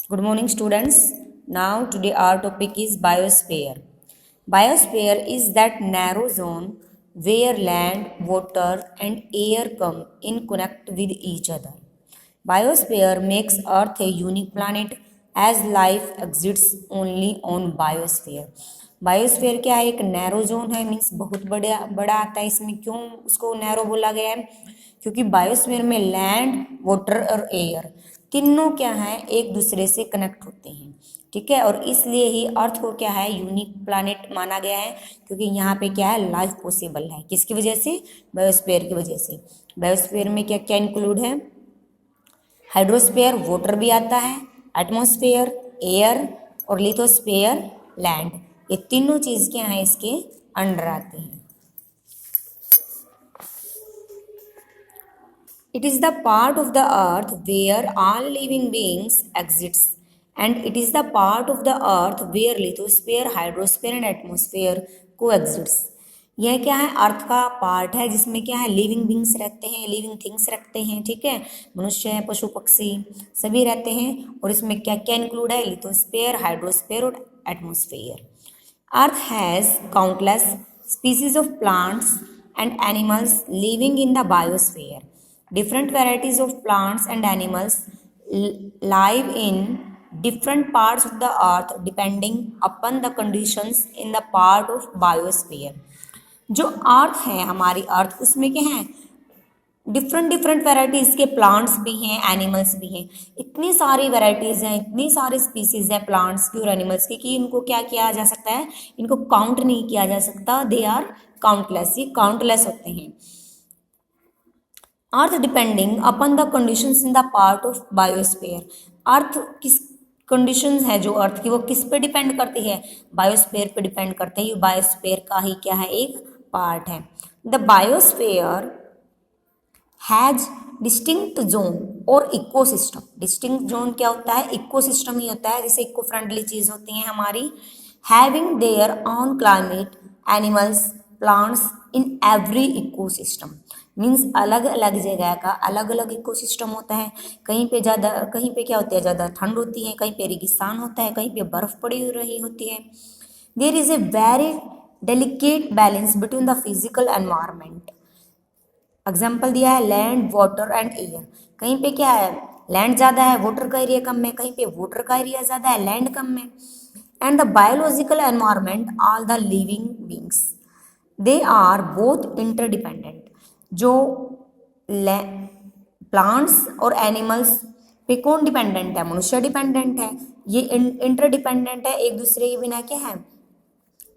Good morning, students. Now, today our topic is biosphere. Biosphere is that narrow zone where land, water, and air come in contact with each other. Biosphere makes Earth a unique planet as life exists only on biosphere. Biosphere क्या है? एक narrow zone है, means बहुत बड़ा बड़ा आता है इसमें। क्यों उसको नैरो बोला गया है? क्योंकि बायोस्फीयर में लैंड, वाटर और एयर तीनों क्या है, एक दूसरे से कनेक्ट होते हैं। ठीक है, और इसलिए ही अर्थ को क्या है, यूनिक प्लैनेट माना गया है, क्योंकि यहाँ पे क्या है, लाइफ पॉसिबल है। किसकी वजह से? बायोस्फीयर की वजह से। बायोस्फीयर में क्या क्या इंक्लूड है? हाइड्रोस्फीयर वाटर भी आता है, एटमॉस्फेयर एयर और लिथोस्फीयर लैंड। ये तीनों चीज क्या है, इसके अंडर आते हैं। It is the part of the earth where all living beings exists, and it is the part of the earth where lithosphere, hydrosphere and atmosphere coexists. यह क्या है? अर्थ का पार्ट है जिसमें क्या है, लिविंग बींग्स रहते हैं, लिविंग थिंग्स रखते हैं। ठीक है, मनुष्य, पशु पक्षी सभी रहते हैं। और इसमें क्या क्या इंक्लूड है? लिथोस्फीयर, हाइड्रोस्फीयर और atmosphere. Earth has countless species of plants and animals living in the biosphere. Different varieties of plants and animals live in different parts of the earth depending upon the conditions in the part of biosphere. जो अर्थ है, हमारी अर्थ, उसमें क्या है, different different varieties के plants भी हैं, animals भी हैं। इतनी सारी वेराइटीज़ हैं, इतनी सारी स्पीसीज़ हैं प्लांट्स की और एनिमल्स की कि इनको क्या किया जा सकता है, इनको काउंट नहीं किया जा सकता। दे आर काउंटलेस, ये काउंटलेस होते हैं। Earth depending upon the conditions in the part of biosphere. Earth किस कंडीशंस है जो अर्थ की, वो किस पे डिपेंड करती है? बायोस्फीयर पे डिपेंड करते हैं। ये बायोस्फीयर का ही क्या है, एक पार्ट है। The biosphere has distinct zone और इकोसिस्टम। डिस्टिंक्ट जोन क्या होता है? इकोसिस्टम ही होता है, जैसे इको फ्रेंडली चीज होती है हमारी। Having their on climate, animals, plants in every ecosystem. Means अलग अलग जगह का अलग अलग इकोसिस्टम होता है। कहीं पे ज़्यादा, कहीं पे क्या होती है, ज़्यादा ठंड होती है, कहीं पे रेगिस्तान होता है, कहीं पे बर्फ़ पड़ी रही होती है। There is a very delicate balance between the physical environment. Example दिया है लैंड, वाटर एंड एयर। कहीं पे क्या है, लैंड ज़्यादा है, वाटर का एरिया कम है, कहीं पे वाटर का एरिया ज़्यादा है, लैंड कम है। And the biological environment, all the living beings, they are both interdependent. जो प्लांट्स और एनिमल्स पे कौन डिपेंडेंट है? मनुष्य डिपेंडेंट है। ये इंटरडिपेंडेंट है, एक दूसरे के बिना क्या है,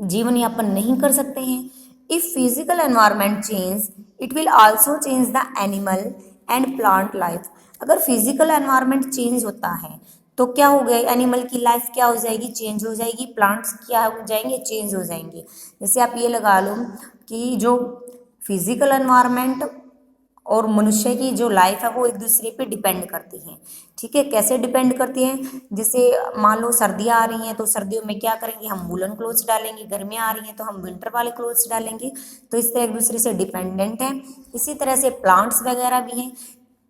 जीवन यापन नहीं कर सकते हैं। If physical environment change, it will also change the animal and plant life. अगर फिजिकल एनवायरमेंट चेंज होता है तो क्या हो गया, एनिमल की लाइफ क्या हो जाएगी, चेंज हो जाएगी। प्लांट्स क्या हो जाएंगे, चेंज हो जाएंगे। जैसे आप ये लगा लो कि जो फिजिकल एनवायरमेंट और मनुष्य की जो लाइफ है वो एक दूसरे पे डिपेंड करती हैं। ठीक है, कैसे डिपेंड करती हैं? जैसे मान लो सर्दियाँ आ रही हैं तो सर्दियों में क्या करेंगे, हम वूलन क्लोथ्स डालेंगे। गर्मियाँ आ रही हैं तो हम विंटर वाले क्लोथ्स डालेंगे। तो इस तरह एक दूसरे से डिपेंडेंट है। इसी तरह से प्लांट्स वगैरह भी हैं।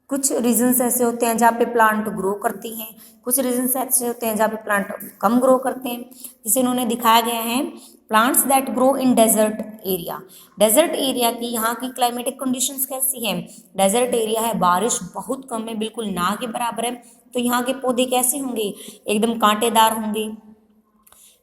कुछ रीजन्स ऐसे होते हैं जहाँ पे प्लांट ग्रो करती हैं, कुछ रीजन्स ऐसे होते हैं जहाँ पे प्लांट कम ग्रो करते हैं। जिसे उन्होंने दिखाया गया है plants that grow in desert area. Desert area की यहाँ की क्लाइमेटिक कंडीशंस कैसी हैं? डेजर्ट एरिया है, बारिश बहुत कम है, बिल्कुल ना के बराबर है। तो यहाँ के पौधे कैसे होंगे? एकदम कांटेदार होंगे।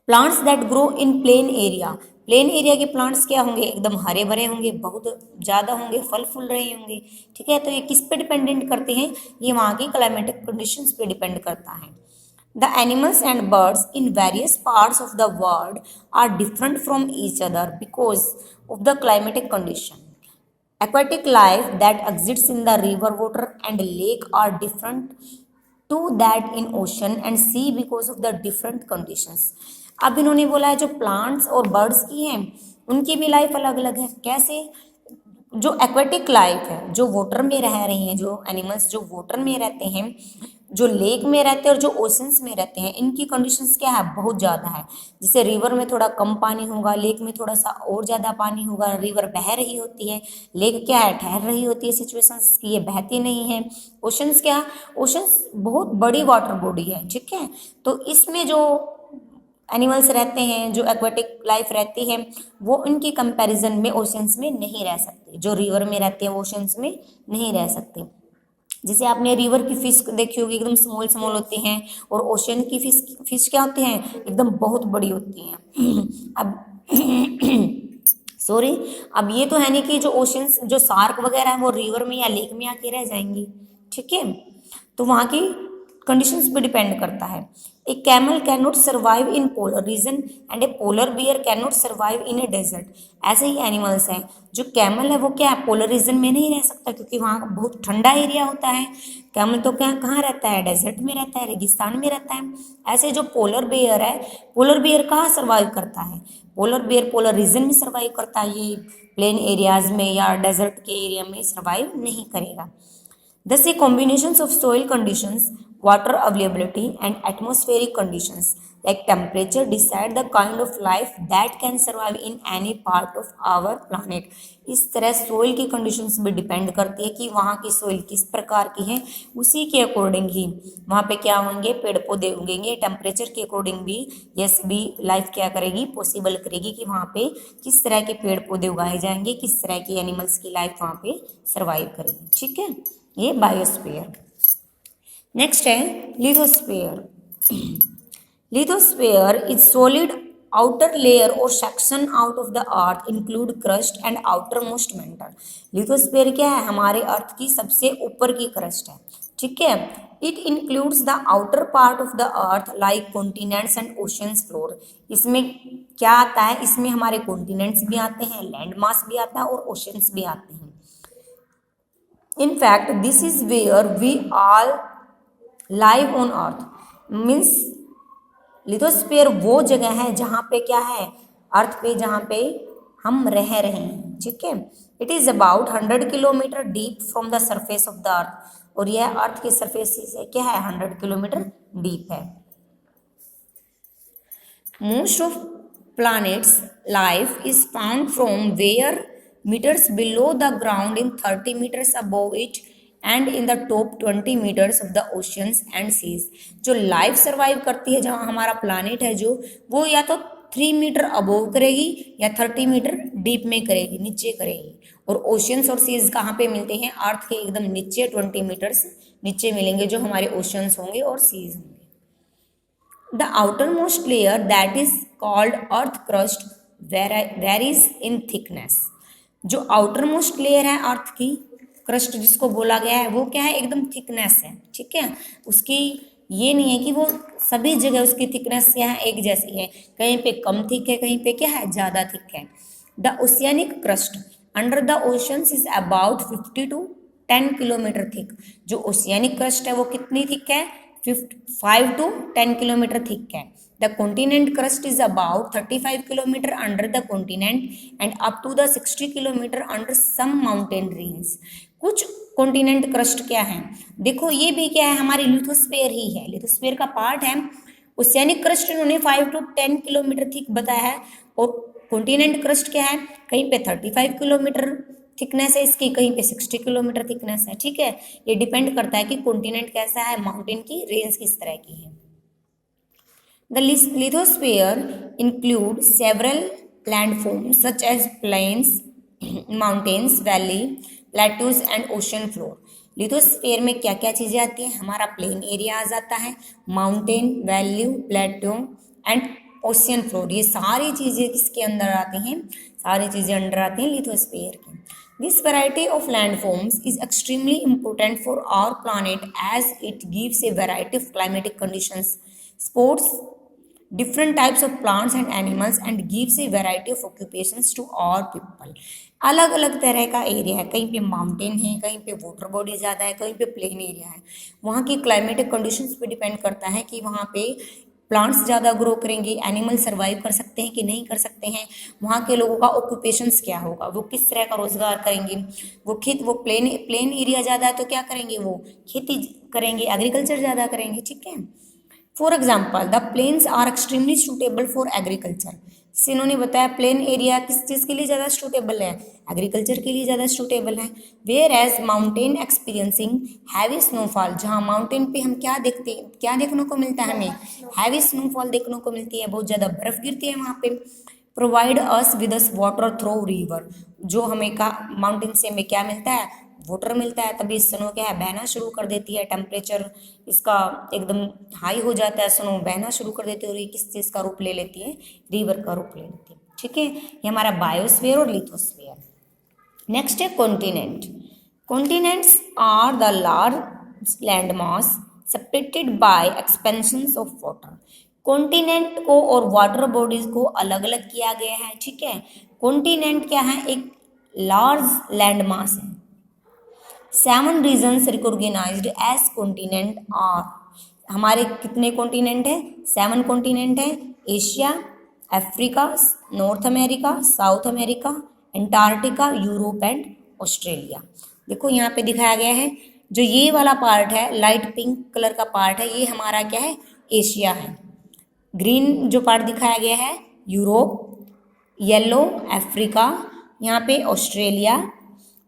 Plants that grow in plain area, plain area के प्लांट्स क्या होंगे? एकदम हरे भरे होंगे, बहुत ज़्यादा होंगे, फल फूल रहे होंगे। ठीक है, तो ये किस पे डिपेंडेंट करते हैं? ये वहाँ की क्लाइमेटिक कंडीशंस पे डिपेंड करता है। The animals and birds in various parts of the world are different from each other because of the climatic condition. Aquatic life that exists in the river, water and lake are different to that in ocean and sea because of the different conditions. अब इन्होंने बोला है जो plants और birds की हैं उनकी भी लाइफ अलग अलग है। कैसे? जो एक्वेटिक लाइफ है, जो वाटर में रह रही हैं, जो एनिमल्स जो वाटर में रहते हैं, जो लेक में रहते हैं और जो ओशंस में रहते हैं इनकी कंडीशंस क्या है, बहुत ज़्यादा है। जैसे रिवर में थोड़ा कम पानी होगा, लेक में थोड़ा सा और ज़्यादा पानी होगा। रिवर बह रही होती है, लेक क्या है, ठहर रही होती है। सिचुएशंस की ये बहती नहीं है। ओशंस क्या, ओशंस बहुत बड़ी वाटर बॉडी है, ठीक है। तो इसमें जो एनिमल्स रहते हैं, जो एक्वेटिक लाइफ रहती है, वो इनकी कंपैरिजन में ओशंस में नहीं रह सकते। जो रिवर में रहते हैं ओशंस में नहीं रह सकते। जैसे आपने रिवर की फिश देखी होगी, एकदम स्मॉल स्मॉल होती हैं, और ओशन की फिश क्या होती हैं, एकदम बहुत बड़ी होती हैं। अब सॉरी, अब ये तो है नहीं कि जो ओशंस, जो शार्क वगैरह है वो रिवर में या लेक में आके रह जाएंगी, ठीक है। तो वहाँ की कंडीशंस पे डिपेंड करता है। A camel can not survive in polar region and a polar bear can not survive in a desert. ऐसे ही एनिमल्स हैं। जो कैमल है वो क्या है, पोलर रीजन में नहीं रह सकता, क्योंकि वहाँ बहुत ठंडा एरिया होता है। कैमल तो क्या कहाँ रहता है, डेजर्ट में रहता है, रेगिस्तान में रहता है। ऐसे जो पोलर बियर है, पोलर बियर कहाँ सर्वाइव करता है, पोलर बियर पोलर रीजन में सर्वाइव करता है। ये प्लेन एरियाज में या डेजर्ट के एरिया में सर्वाइव नहीं करेगा। Thus, a combinations of soil conditions, water availability, and atmospheric conditions like temperature decide the kind of life that can survive in any part of our planet. इस तरह soil की conditions भी depend करती है कि वहाँ की सोइल किस प्रकार की है, उसी के अकॉर्डिंग ही वहाँ पे क्या होंगे, पेड़ पौधे उगेंगे। टेम्परेचर के अकॉर्डिंग भी यस भी लाइफ क्या करेगी, पॉसिबल करेगी कि वहाँ पे किस तरह के पेड़ पौधे उगाए जाएंगे, किस तरह की एनिमल्स की लाइफ वहाँ पे सर्वाइव करेगी, ठीक है। ये बायोस्फीयर। नेक्स्ट है lithosphere. Lithosphere is solid outer layer और section out of the earth include crust and outermost mantle. Lithosphere क्या है, हमारे अर्थ की सबसे ऊपर की क्रस्ट है, ठीक है। It includes the outer part of the earth like continents and oceans floor. इसमें क्या आता है, इसमें हमारे कॉन्टिनेंट्स भी आते हैं, लैंड मास भी आता है और ओशंस भी आते हैं। In fact, this is where we all live on earth. Means lithosphere वो जगह है जहाँ पे क्या है, अर्थ पे जहाँ पे हम रह रहे हैं, ठीक है। It is about 100 kilometre deep from the surface of the अर्थ, और यह अर्थ के सरफेस से क्या है, 100 किलोमीटर डीप है। Most of planets life is found from where meters below the ground in 30 meters above it and in the top 20 meters of the oceans and seas। जो life survive करती है जहाँ हमारा planet है जो, वो या तो 3 मीटर अबोव करेगी या 30 मीटर डीप में करेगी, नीचे करेगी। और ओशियंस और सीज कहाँ पे मिलते हैं, अर्थ के एकदम नीचे 20 मीटर्स नीचे मिलेंगे जो हमारे ओशियंस होंगे और सीज होंगे। The outermost layer that is called earth crust varies in thickness। जो outermost layer है अर्थ की, क्रस्ट जिसको बोला गया है, वो क्या है, एकदम थिकनेस है, ठीक है। उसकी ये नहीं है कि वो सभी जगह उसकी थिकनेस क्या है, एक जैसी है, कहीं पे कम थिक है, कहीं पे क्या है, ज़्यादा थिक है। The oceanic crust under the oceans is about 50 to 10 kilometre thick. जो ओशियनिक क्रस्ट है वो कितनी थिक है, 5 to 10 किलोमीटर थिक है। The continent crust is about 35 kilometre under the continent and up to the 60 kilometre under some mountain range. कुछ continent crust क्या है, देखो ये भी क्या है, हमारी लिथोस्फीयर ही है, लिथोस्फीयर का पार्ट है। ओशियनिक क्रस्ट इन्होंने 5 to 10 किलोमीटर थिक बताया है, और कॉन्टिनेंट क्रस्ट क्या है, कहीं पे 35 किलोमीटर थिकनेस है इसकी, कहीं पे 60 किलोमीटर थिकनेस है, ठीक है। ये डिपेंड करता है कि कॉन्टिनेंट कैसा है, माउंटेन की रेंज किस तरह की है। The lithosphere include several landforms such as plains, mountains, valley, plateaus and ocean floor. Lithosphere में क्या क्या चीज़ें आती हैं, हमारा प्लेन एरिया आ जाता है, mountain, value, plateau and ocean floor. ये सारी चीज़ें किसके अंदर आती हैं, सारी चीज़ें अंडर आती हैं लिथोस्फीयर के। This variety of landforms is extremely important for our planet as it gives a variety of climatic conditions, supports different types of plants and animals and gives a variety of occupations to our people। अलग अलग तरह का area है, कहीं पे mountain है, कहीं पे वाटर बॉडी ज़्यादा है, कहीं पे प्लेन एरिया है। वहाँ की क्लाइमेटिक कंडीशंस पे डिपेंड करता है कि वहाँ पे प्लांट्स ज़्यादा ग्रो करेंगे, एनिमल सर्वाइव कर सकते हैं कि नहीं कर सकते हैं, वहाँ के लोगों का ऑक्यूपेशंस क्या होगा, वो किस तरह का रोजगार करेंगे, वो प्लेन एरिया ज़्यादा है तो क्या करेंगे, वो खेती करेंगे, एग्रीकल्चर ज़्यादा करेंगे, ठीक है। For example the plains are extremely suitable for agriculture. इन्होंने बताया प्लेन एरिया किस चीज़ के लिए ज़्यादा सूटेबल है, एग्रीकल्चर के लिए ज़्यादा सूटेबल है। Whereas mountain experiencing heavy snowfall, जहाँ माउंटेन पे हम क्या देखने को मिलता है, हमें हैवी स्नोफॉल देखने को मिलती है, बहुत ज़्यादा बर्फ गिरती है वहाँ पे। Provide us with water through river, जो हमें का माउंटेन से हमें क्या मिलता है, वाटर मिलता है, तभी स्नो क्या है, बहना शुरू कर देती है, टेम्परेचर इसका एकदम हाई हो जाता है, स्नो बहना शुरू कर देती है और ये किस चीज़ का रूप ले लेती है, रिवर का रूप ले लेती है, ठीक है। ये हमारा बायोस्फीयर और लिथोस्फीयर। नेक्स्ट है continent. Continents are the large land mass separated by expanses of water. Continent को और वाटर बॉडीज को अलग अलग किया गया है, ठीक है। कॉन्टिनेंट क्या है, एक लार्ज लैंड मास है। 7 regions recognised as continent are, हमारे कितने कॉन्टिनेंट है, 7 कॉन्टिनेंट है। Asia, Africa, North America, South America, Antarctica, Europe and Australia. देखो यहाँ पे दिखाया गया है, जो ये वाला पार्ट है लाइट पिंक कलर का पार्ट है, ये हमारा क्या है, एशिया है। ग्रीन जो पार्ट दिखाया गया है यूरोप, येलो अफ्रीका, यहाँ पे ऑस्ट्रेलिया,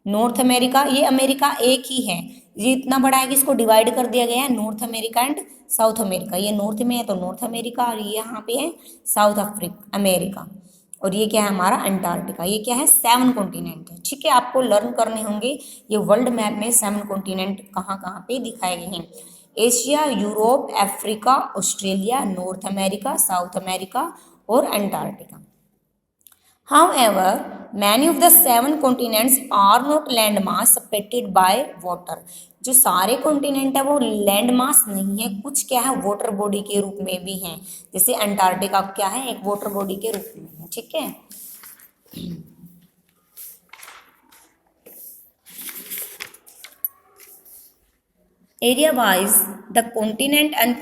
नॉर्थ अमेरिका, ये अमेरिका एक ही है, ये इतना बड़ा है कि इसको डिवाइड कर दिया गया है north America and south America. ये नॉर्थ में है तो नॉर्थ अमेरिका, और ये यहाँ पे है साउथ अमेरिका, और ये क्या है हमारा अंटार्कटिका। ये क्या है, 7 कॉन्टिनेंट है, ठीक है। आपको लर्न करने होंगे ये वर्ल्ड मैप में 7 कॉन्टिनेंट कहाँ कहाँ पे दिखाए गए हैं। Asia, Europe, Africa, Australia, north America, South America और Antarctica. However, many of the 7 continents are not landmass separated by water. जो सारे कॉन्टिनेंट है वो लैंड मास नहीं है, कुछ क्या है वाटर बॉडी के रूप में भी हैं, जैसे अंटार्कटिका क्या है, एक वाटर बॉडी के रूप में है, ठीक है। Area wise the continent and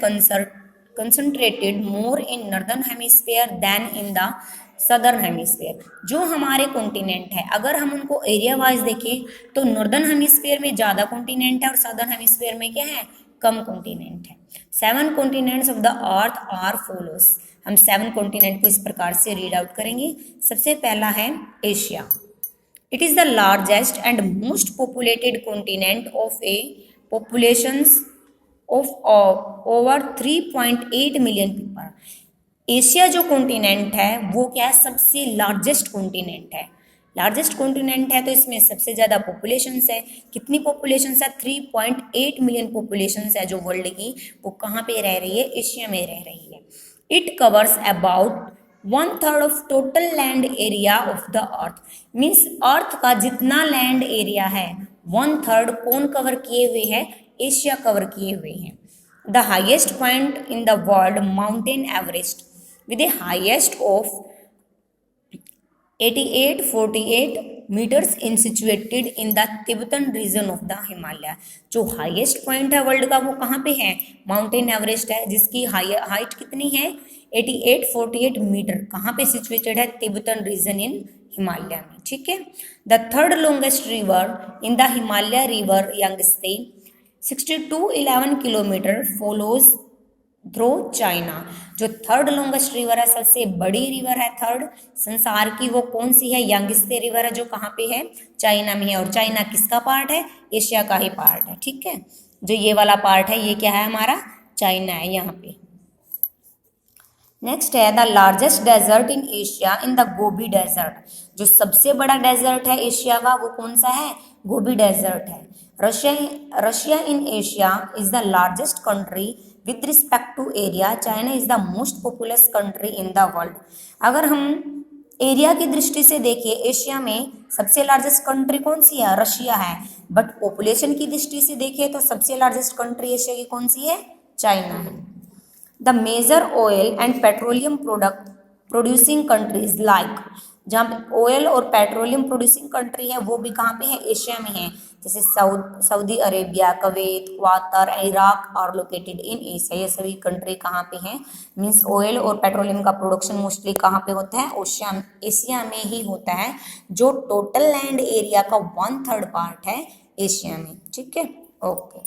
concentrated more in northern hemisphere than in the southern hemisphere. जो हमारे कॉन्टिनेंट है अगर हम उनको एरिया वाइज देखें तो नॉर्दर्न हेमिस्फीयर में ज़्यादा कॉन्टिनेंट है और सदर्न हेमिस्फीयर में क्या है, कम कॉन्टिनेंट है। 7 continents of the earth are follows. हम 7 कॉन्टिनेंट को इस प्रकार से रीड आउट करेंगे। सबसे पहला है Asia. It is the largest and most populated continent of A populations of over 3.8 million people. Asia जो कॉन्टिनेंट है वो क्या है, सबसे लार्जेस्ट कॉन्टिनेंट है। लार्जेस्ट कॉन्टिनेंट है तो इसमें सबसे ज़्यादा पॉपुलेशंस है। कितनी पॉपुलेशंस है, 3.8 मिलियन पॉपुलेशंस है जो वर्ल्ड की, वो कहाँ पे रह रही है, एशिया में रह रही है। It covers about 1/3 of total land area of the earth. Means earth का जितना लैंड एरिया है 1/3 कौन कवर किए हुए है, एशिया कवर किए हुए हैं। The highest point in the world mountain Everest with a highest of 8848 meters in situated in the Tibetan region of the Himalaya। जो हाईएस्ट पॉइंट है वर्ल्ड का वो कहाँ पे है, माउंटेन एवरेस्ट है, जिसकी हाइट कितनी है, 8848 मीटर। कहाँ पे सिचुएटेड है, तिब्बतन रीजन इन हिमालय में, ठीक है। The third longest river in the Himalaya river Yangtze 6211 kilometre follows through China. जो थर्ड लॉन्गेस्ट रिवर है, सबसे बड़ी रिवर है थर्ड संसार की, वो कौन सी है, यांगत्से रिवर है, जो कहाँ पे है, चाइना में है। और चाइना किसका पार्ट है, एशिया का ही पार्ट है, ठीक है। जो ये वाला पार्ट है ये क्या है हमारा, चाइना है यहाँ पे। नेक्स्ट है the largest desert in Asia in the Gobi desert. जो सबसे बड़ा डेजर्ट है एशिया का वो कौन सा है, गोबी डेजर्ट है। Russia in Asia is the largest country with respect to area. China is the most populous country in the world. अगर हम एरिया की दृष्टि से देखिए एशिया में सबसे लार्जेस्ट कंट्री कौन सी है, रशिया है। बट पॉपुलेशन की दृष्टि से देखिए तो सबसे लार्जेस्ट कंट्री एशिया की कौन सी है, चाइना है। The major oil and petroleum product producing countries like जहाँ पे ऑयल और पेट्रोलियम प्रोड्यूसिंग कंट्री है वो भी कहाँ पे है, एशिया में है। जैसे Saudi Arabia, Kuwait, Qatar, Iraq are located in Asia. ये सभी कंट्री कहाँ पे हैं, मीन्स ऑयल और पेट्रोलियम का प्रोडक्शन मोस्टली कहाँ पे होता है, एशिया में ही होता है, जो टोटल लैंड एरिया का 1/3 पार्ट है एशिया में। ठीक है, ओके।